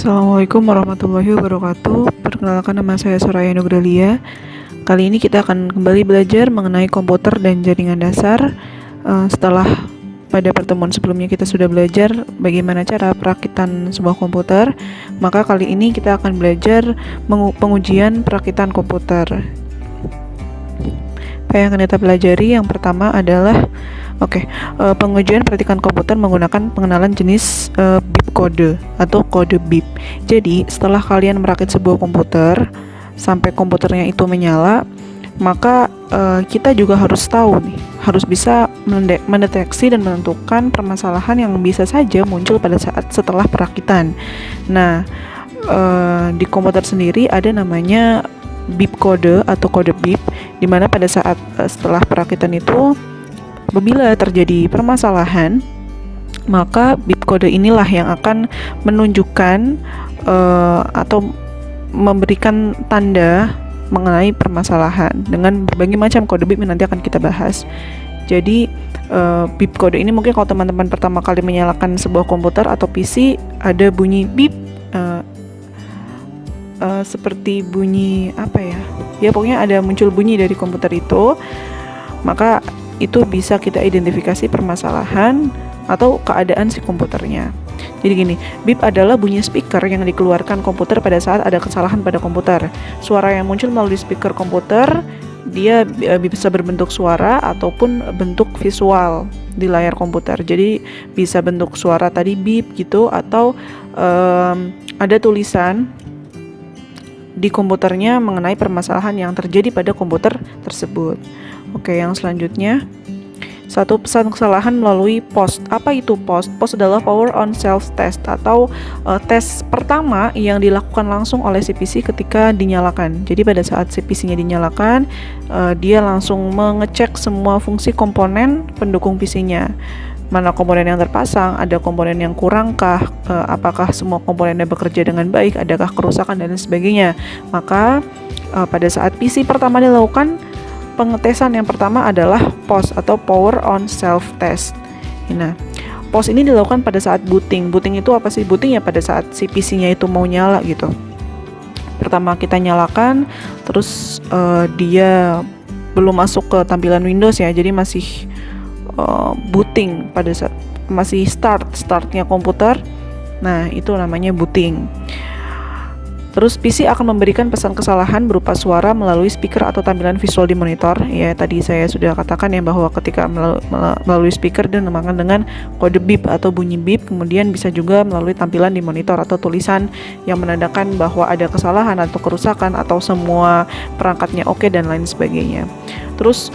Assalamualaikum warahmatullahi wabarakatuh. Perkenalkan, nama saya Soraya Nugralia. Kali ini kita akan kembali belajar mengenai komputer dan jaringan dasar. Setelah pada pertemuan sebelumnya kita sudah belajar bagaimana cara perakitan sebuah komputer, maka kali ini kita akan belajar pengujian perakitan komputer. Apa yang akan kita pelajari? Yang pertama adalah pengujian perakitan komputer menggunakan pengenalan jenis bip kode atau kode bip. Jadi setelah kalian merakit sebuah komputer sampai komputernya itu menyala, maka kita juga harus tahu nih, harus bisa mendeteksi dan menentukan permasalahan yang bisa saja muncul pada saat setelah perakitan. Nah, di komputer sendiri ada namanya bip kode atau kode bip, di mana pada saat setelah perakitan itu, apabila terjadi permasalahan, maka bip kode inilah yang akan menunjukkan atau memberikan tanda mengenai permasalahan dengan berbagai macam kode bip yang nanti akan kita bahas. Jadi bip kode ini mungkin kalau teman-teman pertama kali menyalakan sebuah komputer atau PC, ada bunyi bip seperti bunyi ya pokoknya ada muncul bunyi dari komputer itu, maka itu bisa kita identifikasi permasalahan atau keadaan si komputernya. Jadi gini, bip adalah bunyi speaker yang dikeluarkan komputer pada saat ada kesalahan pada komputer. Suara yang muncul melalui speaker komputer, dia bisa berbentuk suara ataupun bentuk visual di layar komputer. Jadi bisa bentuk suara tadi bip gitu, atau ada tulisan di komputernya mengenai permasalahan yang terjadi pada komputer tersebut. Oke, yang selanjutnya, satu pesan kesalahan melalui POST. Apa itu POST? POST adalah Power on Self Test atau tes pertama yang dilakukan langsung oleh si PC ketika dinyalakan. Jadi pada saat si PC-nya dinyalakan, dia langsung mengecek semua fungsi komponen pendukung PC-nya. Mana komponen yang terpasang, ada komponen yang kurangkah, apakah semua komponennya bekerja dengan baik, adakah kerusakan dan sebagainya. Maka pada saat PC pertama dilakukan, pengetesan yang pertama adalah POS atau Power on Self Test. Nah, POS ini dilakukan pada saat booting. Booting itu apa sih? Booting ya pada saat si PC-nya itu mau nyala gitu. Pertama kita nyalakan, terus dia belum masuk ke tampilan Windows ya, jadi masih booting pada saat masih startnya komputer. Nah, itu namanya booting. Terus PC akan memberikan pesan kesalahan berupa suara melalui speaker atau tampilan visual di monitor. Ya, tadi saya sudah katakan ya bahwa ketika melalui speaker dinamakan dengan kode bip atau bunyi bip. Kemudian bisa juga melalui tampilan di monitor atau tulisan yang menandakan bahwa ada kesalahan atau kerusakan atau semua perangkatnya oke dan lain sebagainya. Terus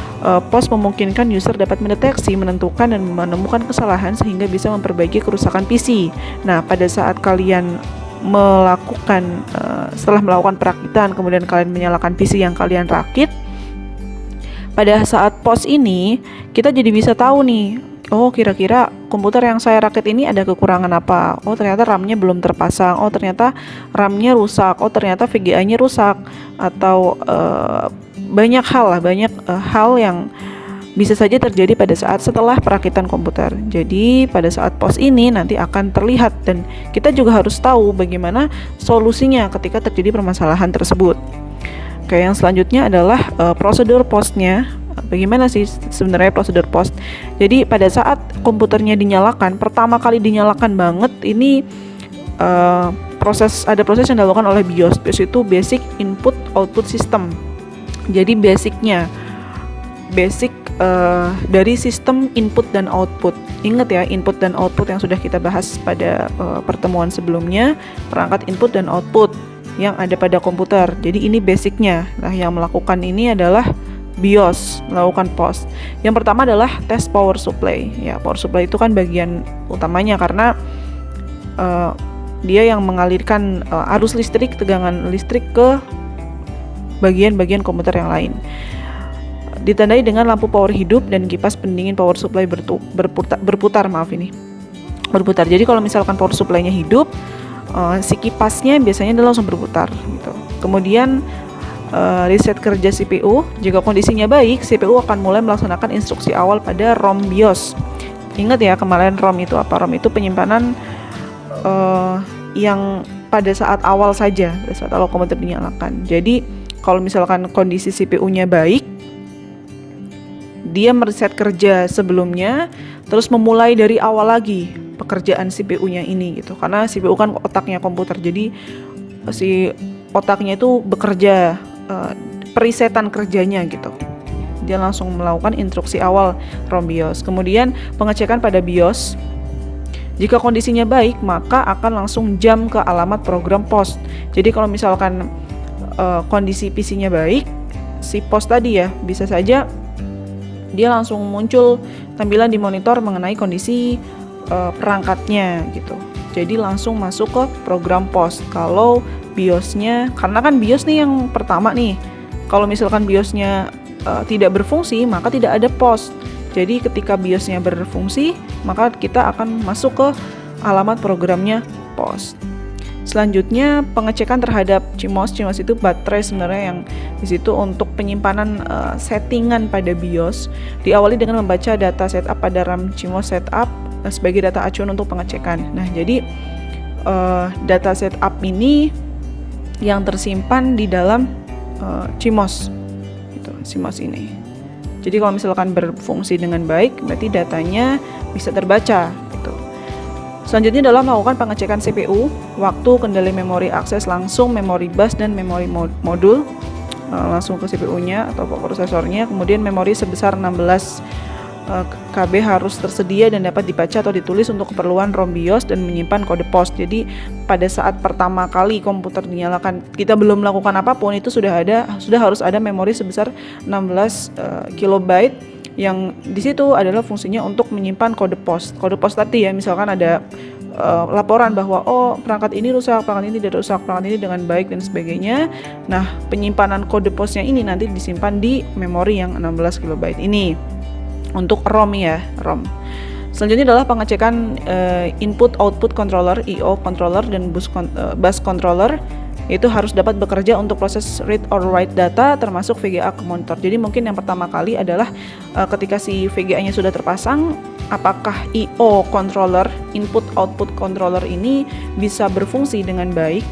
POS memungkinkan user dapat mendeteksi, menentukan dan menemukan kesalahan sehingga bisa memperbaiki kerusakan PC. Nah, pada saat kalian melakukan setelah melakukan perakitan, kemudian kalian menyalakan PC yang kalian rakit, pada saat POS ini kita jadi bisa tahu nih, oh kira-kira komputer yang saya rakit ini ada kekurangan apa. Oh ternyata RAM-nya belum terpasang. Oh ternyata RAM-nya rusak. Oh ternyata VGA-nya rusak. Atau banyak hal yang bisa saja terjadi pada saat setelah perakitan komputer. Jadi pada saat POS ini nanti akan terlihat dan kita juga harus tahu bagaimana solusinya ketika terjadi permasalahan tersebut. Oke, yang selanjutnya adalah prosedur POS-nya. Bagaimana sih sebenarnya prosedur POS? Jadi pada saat komputernya dinyalakan, pertama kali dinyalakan banget ini ada proses yang dilakukan oleh BIOS. BIOS itu Basic Input Output System. Jadi basic dari sistem input dan output. Ingat ya, input dan output yang sudah kita bahas pada pertemuan sebelumnya, perangkat input dan output yang ada pada komputer. Jadi ini basicnya. Nah, yang melakukan ini adalah BIOS, melakukan POS. Yang pertama adalah tes power supply. Ya, power supply itu kan bagian utamanya karena dia yang mengalirkan arus listrik, tegangan listrik ke bagian-bagian komputer yang lain. Ditandai dengan lampu power hidup dan kipas pendingin power supply berputar. Jadi kalau misalkan power supply-nya hidup, si kipasnya biasanya dia langsung berputar gitu. Kemudian reset kerja CPU. Jika kondisinya baik, CPU akan mulai melaksanakan instruksi awal pada ROM BIOS. Ingat ya, kemarin ROM itu apa? ROM itu penyimpanan yang pada saat awal saja, pada saat awal komputer dinyalakan. Jadi kalau misalkan kondisi CPU-nya baik, dia mereset kerja sebelumnya, terus memulai dari awal lagi pekerjaan CPU-nya ini gitu. Karena CPU kan otaknya komputer, jadi si otaknya itu bekerja, perisetan kerjanya gitu. Dia langsung melakukan instruksi awal ROM BIOS. Kemudian pengecekan pada BIOS. Jika kondisinya baik, maka akan langsung jump ke alamat program POS. Jadi kalau misalkan kondisi PC-nya baik, si POS tadi ya, bisa saja dia langsung muncul tampilan di monitor mengenai kondisi perangkatnya gitu. Jadi langsung masuk ke program POS. Kalau BIOS-nya, karena kan BIOS nih yang pertama nih. Kalau misalkan BIOS-nya tidak berfungsi, maka tidak ada POS. Jadi ketika BIOS-nya berfungsi, maka kita akan masuk ke alamat programnya POS. Selanjutnya pengecekan terhadap CMOS. CMOS itu baterai sebenarnya yang di situ untuk penyimpanan settingan pada BIOS. Diawali dengan membaca data setup pada RAM CMOS setup sebagai data acuan untuk pengecekan. Nah, jadi data setup ini yang tersimpan di dalam CMOS. CMOS ini. Jadi kalau misalkan berfungsi dengan baik, berarti datanya bisa terbaca gitu. Selanjutnya adalah melakukan pengecekan CPU, waktu, kendali memori akses langsung, memori bus dan memori modul langsung ke CPU-nya atau prosesornya. Kemudian memori sebesar 16 KB harus tersedia dan dapat dibaca atau ditulis untuk keperluan ROM BIOS dan menyimpan kode POS. Jadi pada saat pertama kali komputer dinyalakan, kita belum melakukan apapun, itu sudah harus ada memori sebesar 16 KB yang di situ adalah fungsinya untuk menyimpan kode POS. Kode POS tadi ya, misalkan ada laporan bahwa perangkat ini rusak, perangkat ini tidak rusak, perangkat ini dengan baik dan sebagainya. Nah, penyimpanan kode POS-nya ini nanti disimpan di memori yang 16 KB ini. Untuk ROM ya, ROM. Selanjutnya adalah pengecekan input-output controller, I/O controller dan bus controller. Itu harus dapat bekerja untuk proses read or write data termasuk VGA ke monitor. Jadi mungkin yang pertama kali adalah ketika si VGA-nya sudah terpasang, apakah I/O controller, input-output controller ini bisa berfungsi dengan baik.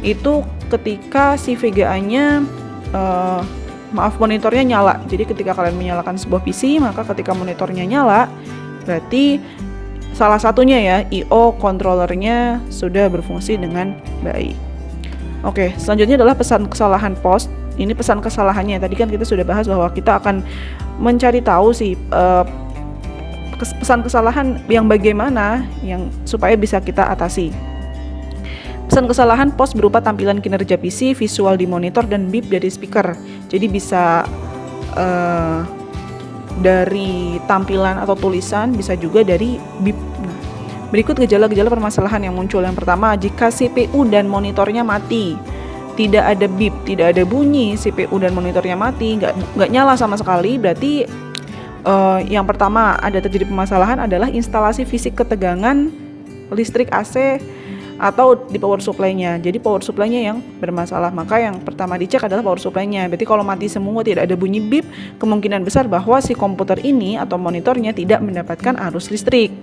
Itu ketika si VGA-nya monitornya nyala. Jadi ketika kalian menyalakan sebuah PC, maka ketika monitornya nyala, berarti salah satunya ya, I/O controllernya sudah berfungsi dengan baik. Oke, selanjutnya adalah pesan kesalahan POS. Ini pesan kesalahannya. Tadi kan kita sudah bahas bahwa kita akan mencari tahu sih pesan kesalahan yang bagaimana yang supaya bisa kita atasi. Pesan kesalahan POS berupa tampilan kinerja PC, visual di monitor, dan beep dari speaker. Jadi bisa dari tampilan atau tulisan, bisa juga dari beep. Nah, berikut gejala-gejala permasalahan yang muncul. Yang pertama, jika CPU dan monitornya mati, tidak ada beep, tidak ada bunyi, CPU dan monitornya mati, nggak nyala sama sekali, berarti yang pertama ada terjadi permasalahan adalah instalasi fisik ketegangan listrik AC atau di power supply-nya. Jadi power supply-nya yang bermasalah. Maka yang pertama dicek adalah power supply-nya. Berarti kalau mati semua, tidak ada bunyi beep, kemungkinan besar bahwa si komputer ini atau monitornya tidak mendapatkan arus listrik.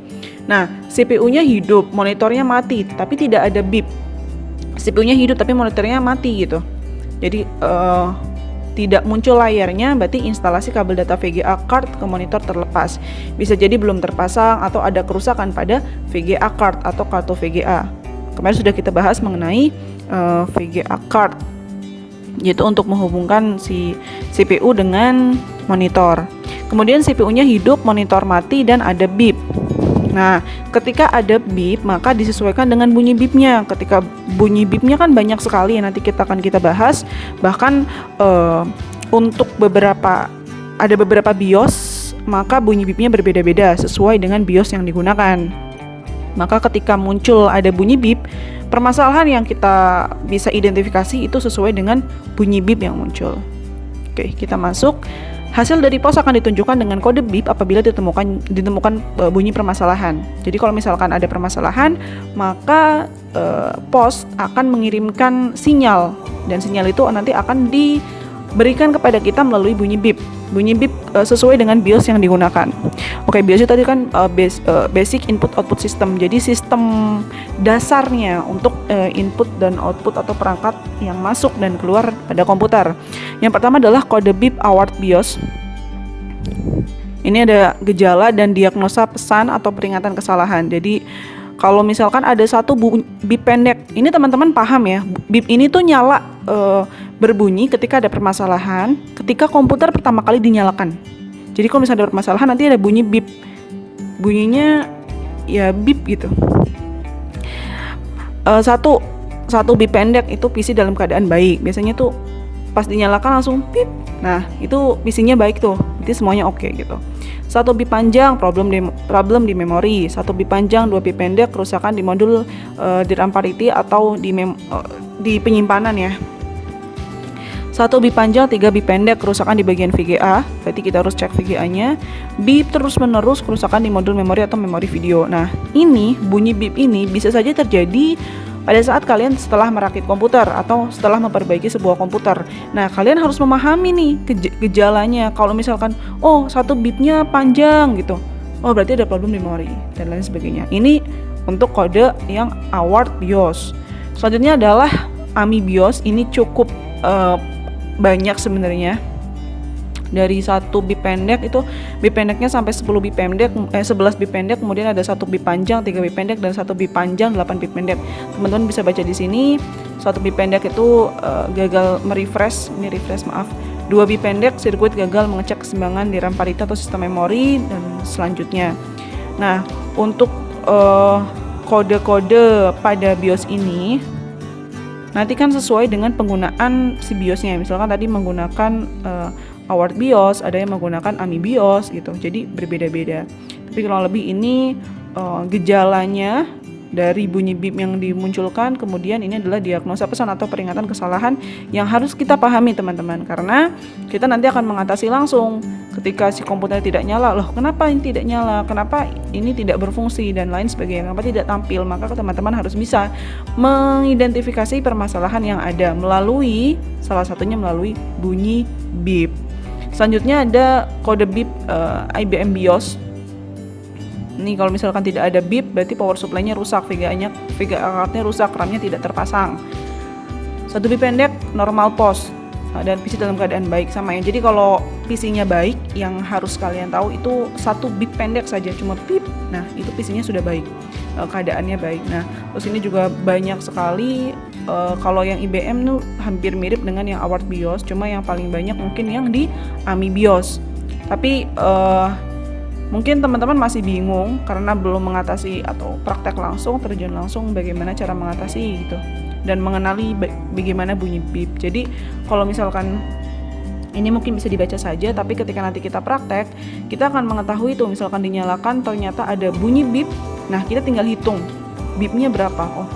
Nah, CPU-nya hidup, monitornya mati, tapi tidak ada beep. CPU-nya hidup tapi monitornya mati gitu. Jadi tidak muncul layarnya, berarti instalasi kabel data VGA card ke monitor terlepas. Bisa jadi belum terpasang atau ada kerusakan pada VGA card atau kartu VGA. Kemarin sudah kita bahas mengenai VGA card, yaitu untuk menghubungkan si CPU dengan monitor. Kemudian CPU-nya hidup, monitor mati, dan ada beep. Nah, ketika ada beep, maka disesuaikan dengan bunyi beepnya. Ketika bunyi beepnya kan banyak sekali ya, nanti kita bahas. Bahkan untuk beberapa BIOS, maka bunyi beepnya berbeda-beda sesuai dengan BIOS yang digunakan. Maka ketika muncul ada bunyi beep, permasalahan yang kita bisa identifikasi itu sesuai dengan bunyi beep yang muncul. Oke, kita masuk. Hasil dari POS akan ditunjukkan dengan kode beep apabila ditemukan bunyi permasalahan. Jadi kalau misalkan ada permasalahan, maka POS akan mengirimkan sinyal, dan sinyal itu nanti akan berikan kepada kita melalui bunyi bip. Bunyi bip sesuai dengan BIOS yang digunakan. Oke, BIOS itu tadi kan basic input output system. Jadi sistem dasarnya untuk input dan output atau perangkat yang masuk dan keluar pada komputer. Yang pertama adalah kode bip award BIOS. Ini ada gejala dan diagnosa pesan atau peringatan kesalahan. Jadi kalau misalkan ada satu bip pendek, ini teman-teman paham ya, bip ini tuh nyala berbunyi ketika ada permasalahan, ketika komputer pertama kali dinyalakan. Jadi kalau misalnya ada permasalahan nanti ada bunyi bip, bunyinya ya bip gitu. Satu bip pendek itu PC dalam keadaan baik, biasanya tuh pas dinyalakan langsung bip. Nah itu PC-nya baik tuh, berarti semuanya oke gitu. Satu bip panjang, problem di memori. Satu bip panjang, 2 bip pendek, kerusakan di modul DRAM parity atau di penyimpanan ya. Satu bip panjang, 3 bip pendek, kerusakan di bagian VGA. Berarti kita harus cek VGA-nya. Bip terus menerus, kerusakan di modul memori atau memori video. Nah ini bunyi bip ini bisa saja terjadi pada saat kalian setelah merakit komputer atau setelah memperbaiki sebuah komputer. Nah, kalian harus memahami nih gejalanya. Kalau misalkan, oh satu bipnya panjang gitu, oh berarti ada problem di memori dan lain sebagainya. Ini untuk kode yang award BIOS. Selanjutnya adalah AMI BIOS. Ini cukup banyak sebenarnya. Dari satu bip pendek itu bip pendeknya sampai 10 bip pendek, 11 bip pendek, kemudian ada satu bip panjang, 3 bip pendek dan satu bip panjang, 8 bip pendek. Teman-teman bisa baca di sini. Satu bip pendek itu gagal merefresh, ini refresh maaf. 2 bip pendek sirkuit gagal mengecek keseimbangan di RAM parity atau sistem memori dan selanjutnya. Nah, untuk kode-kode pada BIOS ini nanti kan sesuai dengan penggunaan si BIOS-nya. Misalkan tadi menggunakan award BIOS, ada yang menggunakan AMI BIOS gitu. Jadi berbeda-beda. Tapi kurang lebih ini gejalanya dari bunyi bip yang dimunculkan, kemudian ini adalah diagnosa pesan atau peringatan kesalahan yang harus kita pahami teman-teman, karena kita nanti akan mengatasi langsung ketika si komputer tidak nyala. Loh, kenapa ini tidak nyala? Kenapa ini tidak berfungsi dan lain sebagainya? Kenapa tidak tampil? Maka teman-teman harus bisa mengidentifikasi permasalahan yang ada melalui salah satunya melalui bunyi bip. Selanjutnya ada kode bip IBM BIOS. Ini kalau misalkan tidak ada bip berarti power supply-nya rusak, VGA card-nya rusak, RAM-nya tidak terpasang. Satu bip pendek normal pause dan PC dalam keadaan baik sama ya. Jadi kalau PC-nya baik, yang harus kalian tahu itu satu bip pendek saja, cuma bip. Nah, itu PC-nya sudah baik, keadaannya baik. Nah, terus ini juga banyak sekali kalau yang IBM tuh hampir mirip dengan yang award BIOS, cuma yang paling banyak mungkin yang di AMI BIOS. Tapi mungkin teman-teman masih bingung karena belum mengatasi atau praktek langsung, terjun langsung bagaimana cara mengatasi gitu dan mengenali bagaimana bunyi bip. Jadi kalau misalkan ini mungkin bisa dibaca saja, tapi ketika nanti kita praktek, kita akan mengetahui itu. Misalkan dinyalakan ternyata ada bunyi bip, nah kita tinggal hitung bipnya berapa. Oh,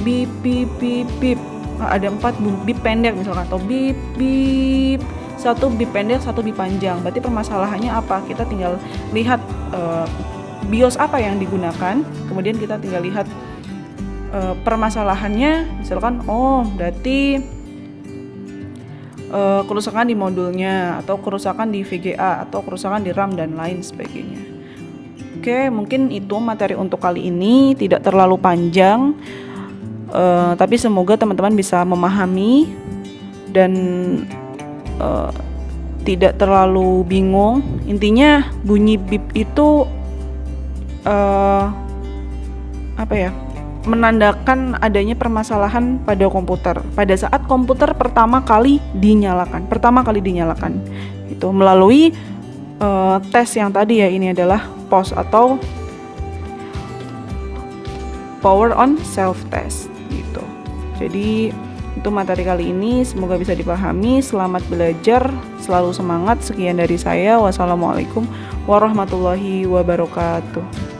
bip bip bip bip, nah, ada 4 bip pendek misalkan, atau bip bip, satu bip pendek, satu bip panjang. Berarti permasalahannya apa? Kita tinggal lihat BIOS apa yang digunakan, kemudian kita tinggal lihat permasalahannya. Misalkan, oh berarti kerusakan di modulnya, atau kerusakan di VGA, atau kerusakan di RAM dan lain sebagainya. Oke, mungkin itu materi untuk kali ini, tidak terlalu panjang, tapi semoga teman-teman bisa memahami dan tidak terlalu bingung. Intinya bunyi bip itu menandakan adanya permasalahan pada komputer pada saat komputer pertama kali dinyalakan itu melalui tes yang tadi ya. Ini adalah POS atau Power on Self Test gitu. Jadi itu materi kali ini, semoga bisa dipahami. Selamat belajar, selalu semangat. Sekian dari saya. Wassalamualaikum warahmatullahi wabarakatuh.